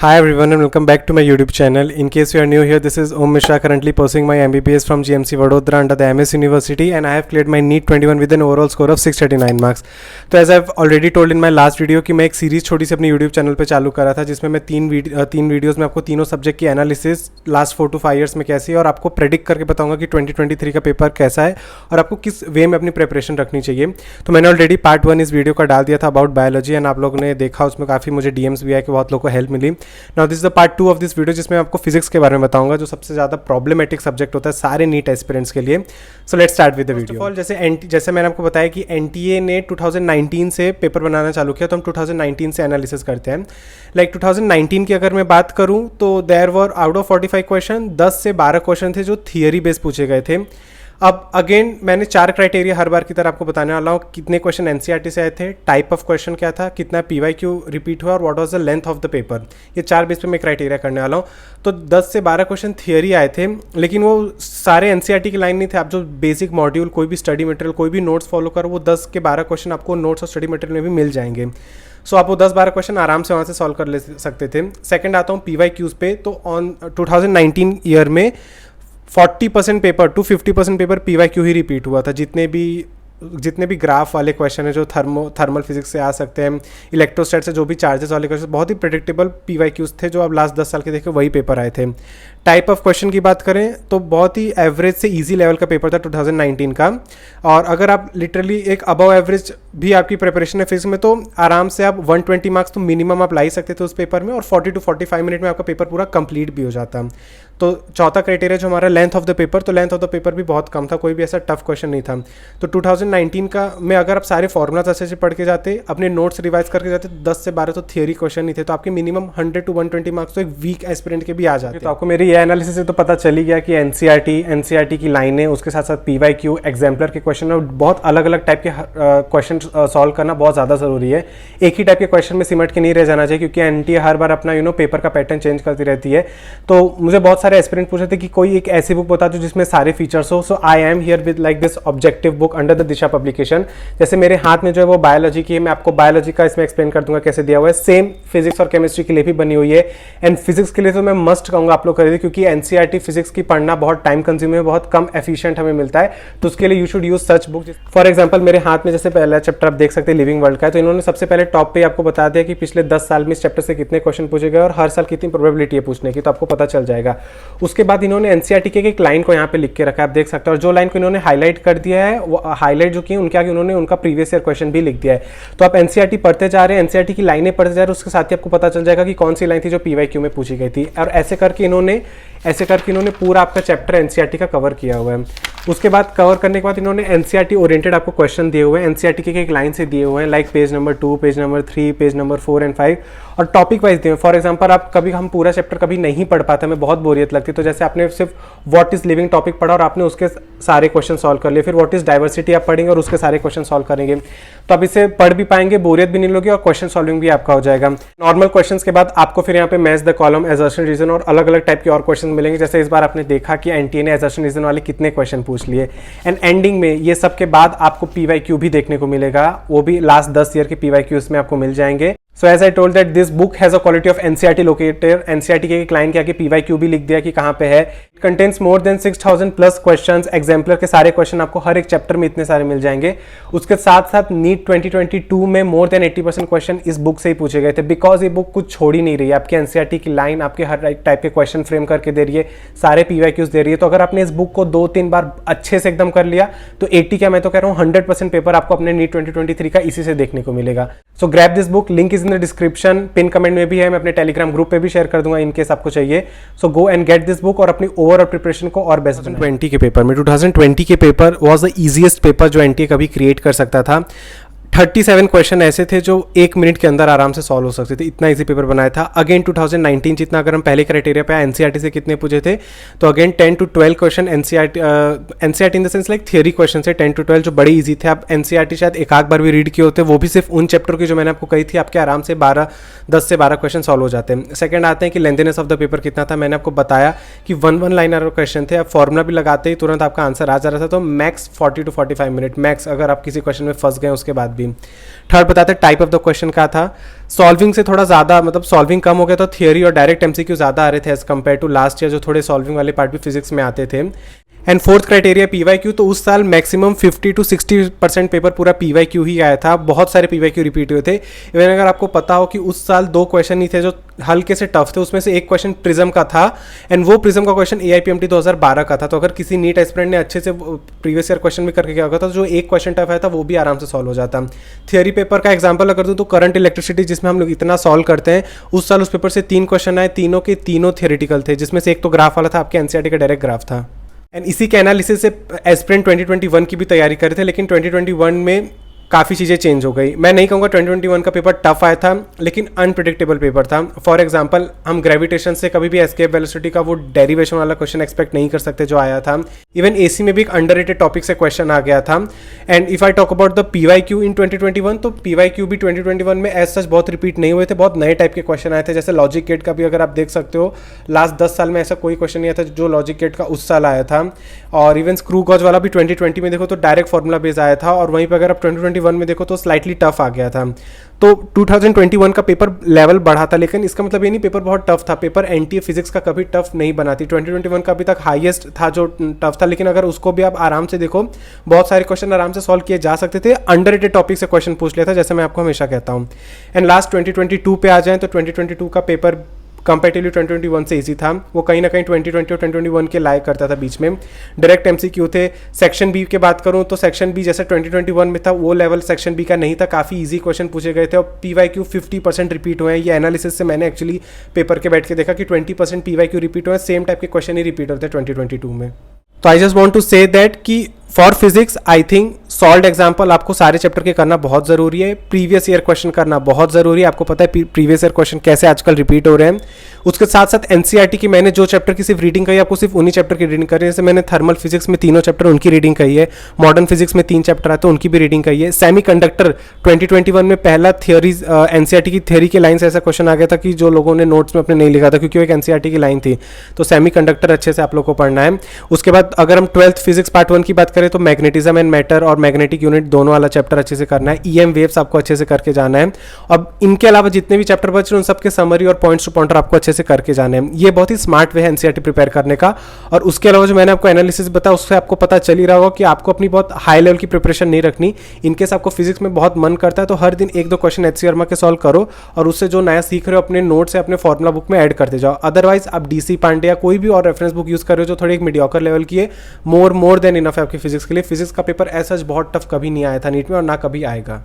Hi everyone and welcome back to my YouTube channel. In case you are new here, this is Om Mishra, currently pursuing my MBBS from GMC Vadodara under the MS University, and I have cleared my NEET 21 with an overall score of 639 marks. तो as I've already told in my last video कि मैं एक series छोटी सी अपनी YouTube channel पे चालू करा था जिसमें मैं तीन वीडियोज़ में आपको तीनों सब्जेक्ट की एनालिसिस लास्ट 4 to 5 ईयर्स में कैसी है और आपको प्रेडिक्ट करके बताऊंगा कि 2023 का पेपर कैसा है और आपको किस वे में अपनी प्रिपरेशन रखनी चाहिए। तो मैंने ऑलरेडी पार्ट 1 इस वीडियो का डाल दिया था अबाउट बायोलॉजी एंड आप लोगों ने देखा, उसमें काफ़ी मुझे DMs भी आए कि बहुत लोगों को हेल्प मिली। Now this is the part 2 of this video जिसमें आपको फिजिक्स के बारे में बताऊंगा जो सबसे ज़्यादा प्रॉब्लमेटिक सब्जेक्ट होता है सारे नीट एस्पिरेंट्स के लिए। So let's start with the video. All जैसे मैंने आपको बताया कि NTA ने 2019 से पेपर बनाना चालू किया, तो हम 2019 से एनालिसिस करते हैं। लाइक 2019 की अगर मैं बात करूं तो there were out of 45 question 10 से 12 क्वेश्चन थे जो थियरी बेस्ड पूछे गए थे। अब अगेन मैंने 4 क्राइटेरिया हर बार की तरह आपको बताने वाला हूँ, कितने क्वेश्चन NCERT से आए थे, टाइप ऑफ क्वेश्चन क्या था, कितना PYQ रिपीट हुआ और what was the length of the paper. ये 4 बेस पे मैं क्राइटेरिया करने वाला हूँ। तो 10 से 12 क्वेश्चन थियरी आए थे, लेकिन वो सारे NCERT की लाइन नहीं थे। आप जो बेसिक मॉड्यूल कोई भी स्टडी मटेरियल कोई भी नोट्स फॉलो करो वो 10 के 12 क्वेश्चन आपको नोट्स और स्टडी मटेरियल में भी मिल जाएंगे। सो आप वो 10-12 क्वेश्चन आराम से वहाँ से सॉल्व कर ले सकते थे। सेकंड आता हूँ PYQs पे, तो ऑन 2019 ईयर में 40% पेपर टू 50% पेपर PYQ ही रिपीट हुआ था। जितने भी ग्राफ वाले क्वेश्चन है जो थर्मल फिजिक्स से आ सकते हैं, इलेक्ट्रोस्टैट से जो भी चार्जेस वाले क्वेश्चन, बहुत ही प्रेडिक्टेबल PYQs थे जो आप लास्ट 10 साल के देखे वही पेपर आए थे। टाइप ऑफ क्वेश्चन की बात करें तो बहुत ही एवरेज से इजी लेवल का पेपर था 2019 का। और अगर आप लिटरली एक अबव एवरेज भी आपकी प्रिपरेशन है फिजिक्स में तो आराम से आप 120 मार्क्स तो मिनिमम आप ला ही सकते थे उस पेपर में, और 40 to 45 मिनट में आपका पेपर पूरा कंप्लीट भी हो जाता। तो चौथा क्राइटेरिया जो हमारा लेंथ ऑफ द पेपर, तो लेंथ ऑफ द पेपर भी बहुत कम था, कोई भी ऐसा टफ क्वेश्चन नहीं था। तो 2019 का में अगर आप सारे फॉर्मूलाज अच्छे से पढ़ के जाते, अपने नोट्स रिवाइज करके जाते, 10 से 12 तो थियरी क्वेश्चन नहीं थे, तो आपके मिनिमम 100 to 120 मार्क्स तो एक वीक एस्पिरेंट के भी आ जाते। तो आपको मेरी ये एनालिसिस से तो पता चल ही गया कि NCERT की लाइनें, उसके साथ साथ PYQ एग्जाम्पलर के क्वेश्चन और बहुत अलग अलग टाइप के क्वेश्चन सॉल्व करना बहुत ज़्यादा ज़रूरी है। एक ही टाइप के क्वेश्चन में सिमट के नहीं रह जाना चाहिए, क्योंकि NTA हर बार अपना पेपर का पैटर्न चेंज करती रहती है। तो मुझे बहुत सारे एस्पिरेंट पूछ रहे थे कि कोई एक ऐसी बुक बता दो जिसमें सारे फीचर्स हो। So I am here with like this objective book under the Disha publication. जैसे मेरे हाथ में जो है वो बायोलॉजी की है, मैं आपको बायोलॉजी का इसमें एक्सप्लेन कर दूंगा कैसे दिया हुआ है। सेम फिजिक्स और केमिस्ट्री के लिए भी बनी हुई है, एंड फिजिक्स के लिए तो मैं मस्ट कहूँगा आप लोग खरीदे, क्योंकि NCERT फिजिक्स की पढ़ना बहुत टाइम कंज्यूमिंग है, बहुत कम एफिशिएंट हमें मिलता है। तो उसके लिए you should use such book. For example मेरे हाथ में जैसे पहला चैप्टर आप देख सकते हैं लिविंग वर्ल्ड का है, तो इन्होंने सबसे पहले टॉप पे आपको बता दिया कि पिछले 10 साल में इस चैप्टर से कितने क्वेश्चन पूछे गए और हर साल कितनी प्रोबेबिलिटी है पूछने की, तो आपको पता चल जाएगा। उसके बाद इन्होंने NCERT के एक लाइन को यहाँ पे लिख के रखा है, आप देख सकते हैं, और जो लाइन को इन्होंने हाईलाइट कर दिया है, वो हाईलाइट जो की उनके आगे उन्होंने उनका प्रीवियस ईयर क्वेश्चन भी लिख दिया है। तो आप NCERT पढ़ते जा रहे हैं, NCERT की लाइनें पढ़ते जा रहे हैं, उसके साथ ही आपको पता चल जाएगा कि कौन सी लाइन थी जो PYQ में पूछी गई थी। और ऐसे करके इन्होंने पूरा आपका चैप्टर NCERT का कवर किया हुआ है। उसके बाद कवर करने के बाद इन्होंने NCERT ओरिएंटेड आपको क्वेश्चन दिए हुए हैं, NCERT के एक लाइन से दिए हुए हैं, like page number 2, page number 3, page number 4 and 5, और टॉपिक वाइज दिए हैं। फॉर एग्जांपल आप कभी हम पूरा चैप्टर कभी नहीं पढ़ पाते, हमें बहुत बोरियत लगती, तो जैसे आपने सिर्फ व्हाट इज लिविंग टॉपिक पढ़ा और आपने उसके सारे क्वेश्चन सॉल्व कर लिए, फिर व्हाट इज डाइवर्सिटी आप पढ़ेंगे और उसके सारे क्वेश्चन सॉल्व करेंगे, तो आप इसे पढ़ भी पाएंगे, बोरियत भी नहीं लोगे और क्वेश्चन सॉल्विंग भी आपका हो जाएगा। नॉर्मल क्वेश्चंस के बाद आपको फिर यहाँ पे match the column, assertion reason और अलग अलग टाइप के और क्वेश्चन मिलेंगे। जैसे इस बार आपने देखा कि NTA ने असर्शन रीजन वाले कितने क्वेश्चन पूछ लिए, एंड एंडिंग में ये सब के बाद आपको PYQ भी देखने को मिलेगा, वो भी लास्ट 10 ईयर के PYQs में आपको मिल जाएंगे। So as I told that this book has a quality of NCERT locator। NCERT के लाइन के आगे PYQ भी लिख दिया कि कहाँ पे है। It contains more than 6000 plus questions। Exemplar के सारे क्वेश्चन आपको हर एक चैप्टर में इतने सारे मिल जाएंगे। उसके साथ साथ नीट 2022 में मोर देन 80% क्वेश्चन इस बुक से ही पूछे गए थे, बिकॉज ये बुक कुछ छोड़ ही नहीं रही है। आपके NCERT की लाइन आपके हर टाइप के क्वेश्चन फ्रेम करके दे रही है, सारे PYQs दे रही है। तो अगर आपने इस बुक को 2-3 बार अच्छे से एकदम कर लिया तो 80 क्या मैं तो कह रहा हूँ 100% पेपर आपको अपने नीट 2023 का इसी से देखने को मिलेगा। सो grab this book, link is in the description, pin comment में भी है, मैं अपने टेलीग्राम ग्रुप पे भी शेयर कर दूंगा इन केस आपको चाहिए। So go and get this book और अपनी ओवरऑल प्रिपरेशन को और बेस्ट। 2020 के पेपर में 2020 के paper was the easiest paper जो NTA कभी क्रिएट कर सकता था। 37 क्वेश्चन ऐसे थे जो 1 मिनट के अंदर आराम से सॉल्व हो सकते थे, इतना इजी पेपर बनाया था। अगेन 2019 जितना अगर हम पहले क्राइटेरिया पे NCERT से कितने पूछे थे, तो again 10 to 12 question NCERT in the sense like theory question से 10 to 12 जो बड़े इजी थे। आप NCERT शायद एक आध बार भी रीड किए होते, वो भी सिर्फ उन चैप्टर की जो मैंने आपको कही थी, आपके आराम से 10 से 12 क्वेश्चन सॉल्व हो जाते हैं। सेकंड आते हैं कि लेंथीनेस ऑफ द पेपर कितना था। मैंने आपको बताया कि 1 लाइनर क्वेश्चन थे, आप फॉर्मूला भी लगाते ही तुरंत आपका आंसर आ जा रहा था, तो मैक्स 40 to 45 मिनट मैक्स, अगर आप किसी क्वेश्चन में फंस गए उसके बाद भी। थी। थर्ड बताते हैं टाइप ऑफ द क्वेश्चन क्या था। सॉल्विंग से थोड़ा ज़्यादा, मतलब सॉल्विंग कम हो गया तो थियोरी और डायरेक्ट एमसीक्यू ज़्यादा आ रहे थे as compare to last year, जो थोड़े सॉल्विंग वाले पार्ट भी फिजिक्स में आते थे। एंड फोर्थ क्राइटेरिया पीवाईक्यू, तो उस साल मैक्सिमम 50 to 60% पेपर पूरा पीवाईक्यू ही आया था। बहुत सारे पीवाईक्यू रिपीट हुए थे। इवन अगर आपको पता हो कि उस साल 2 क्वेश्चन ही थे जो हल्के से टफ थे, उसमें से एक क्वेश्चन प्रिज्म का था एंड वो प्रिज्म का क्वेश्चन AIPMT 2012 का था। तो अगर किसी नीट एस्पिरेंट ने अच्छे से प्रीवियस ईयर क्वेश्चन भी करके क्या होगा, तो जो एक क्वेश्चन टफ आया था वो भी आराम से सॉल्व हो जाता। थियोरी पेपर का एग्जाम्पल अगर दूँ तो करंट इलेक्ट्रिसिटी, जिसमें हम लोग इतना सॉल्व करते हैं, उस साल उस पेपर से 3 क्वेश्चन आए, तीनों के तीनों थियोरिटिकल थे, जिसमें से एक तो ग्राफ वाला था, आपके NCERT का डायरेक्ट ग्राफ था। एंड इसी के एनालिसिस से एस्पिरेंट 2021 की भी तैयारी कर रहे थे, लेकिन 2021 में काफ़ी चीज़ें चेंज हो गई। मैं नहीं कहूँगा 2021 का पेपर टफ आया था, लेकिन अनप्रिडिक्टेबल पेपर था। फॉर एग्जांपल, हम ग्रेविटेशन से कभी भी एस्केप वेलोसिटी का वो डेरिवेशन वाला क्वेश्चन एक्सपेक्ट नहीं कर सकते जो आया था। इवन AC में भी एक अंडररेटेड टॉपिक से क्वेश्चन आ गया था। And if I talk about the PYQ इन 2021, तो PYQ भी 2021 में एज सच बहुत रिपीट नहीं हुए थे, बहुत नए टाइप के क्वेश्चन आए थे। जैसे लॉजिक गेट का भी अगर आप देख सकते हो, लास्ट 10 साल में ऐसा कोई क्वेश्चन नहीं आया था जो लॉजिक गेट का उस साल आया था। और इवन स्क्रू गॉज वाला भी 2020 में देखो तो डायरेक्ट फॉर्मूला बेस आया था, और वहीं पर अगर आप 2021 में देखो तो स्लाइटली टफ आ गया था। तो 2021 का पेपर लेवल बढ़ा था, लेकिन इसका मतलब ये नहीं पेपर बहुत टफ था। पेपर NTA फिजिक्स का कभी टफ नहीं बनाती। 2021 का अभी तक हाईएस्ट था जो टफ था, लेकिन अगर उसको भी आप आराम से देखो, बहुत सारे क्वेश्चन आराम से सॉल्व किए जा सकते थे। अंडररेटेड टॉपिक से क्वेश्चन पूछ लिया था, जैसे मैं आपको हमेशा कहता हूँ। एंड लास्ट 2022 पे आ जाएं तो 2022 का पेपर कंपेरेटिवली 2021 से इजी था। वो कहीं ना कहीं 2020 और 2021 के लायक करता था। बीच में डायरेक्ट MCQ थे। सेक्शन बी की बात करूं तो सेक्शन बी जैसे 2021 में था, वो लेवल सेक्शन बी का नहीं था। काफ़ी इजी क्वेश्चन पूछे गए थे, और PYQ 50% रिपीट हुए हैं। ये एनालिसिस से मैंने एक्चुअली पेपर के बैठ के देखा कि 20% PYQ रिपीट हुए हैं, सेम टाइप के क्वेश्चन ही रिपीट होते हैं 2022 में। तो I just want to say that कि for physics I think solved example आपको सारे चैप्टर के करना बहुत ज़रूरी है। प्रीवियस ईयर क्वेश्चन करना बहुत ज़रूरी है। आपको पता है प्रीवियस ईयर क्वेश्चन कैसे आजकल रिपीट हो रहे हैं। उसके साथ साथ NCERT की मैंने जो चैप्टर की सिर्फ रीडिंग कही, आपको सिर्फ उन्हीं चैप्टर की रीडिंग करी है। जैसे मैंने थर्मल फिजिक्स में 3 चैप्टर उनकी रीडिंग कही है, मॉडर्न फिजिक्स में 3 चैप्टर आते हैं उनकी भी रीडिंग कही है। सेमीकंडक्टर 2021 में पहला थियोरीज NCERT की थियोरी की लाइन से ऐसा क्वेश्चन आ गया था कि जो लोगों ने नोट्स में अपने नहीं लिखा था, क्योंकि वो एक NCERT की लाइन थी। तो सेमीकंडक्टर अच्छे से आप लोग को पढ़ना है। उसके बाद अगर हम 12th फिजिक्स पार्ट 1 की बात करें तो मैग्नेटिज्म एंड मैटर और मैग्नेटिक यूनिट दोनों वाला चैप्टर अच्छे से करना है। EM वेव्स आपको अच्छे से करके जाना है। अब इनके अलावा जितने भी चैप्टर बच रहे हैं उन सबके समरी और पॉइंट्स टू पॉइंटर आपको अच्छे से करके जाने हैं। ये बहुत ही स्मार्ट वे है NCERT प्रिपेयर करने का। और उसके अलावा जो मैंने आपको एनालिसिस बताया उससे आपको पता चल ही रहा होगा कि आपको अपनी बहुत हाई लेवल की प्रिपरेशन नहीं रखनी। इनकेस आपको फिजिक्स में बहुत मन करता है तो हर दिन 1-2 क्वेश्चन HC वर्मा के सॉल्व करो, और उससे जो नया सीख रहे हो अपने नोट्स से अपने फॉर्मुला बुक में ऐड करते जाओ। अदरवाइज आप DC पांडे या कोई भी और रेफरेंस बुक यूज कर रहे हो जो थोड़ी एक मीडियोकर लेवल की है, मोर देन इनफ है आपकी फिजिक्स के लिए। फिजिक्स का पेपर ऐसा बहुत टफ कभी नहीं आया था नीट में और ना कभी आएगा।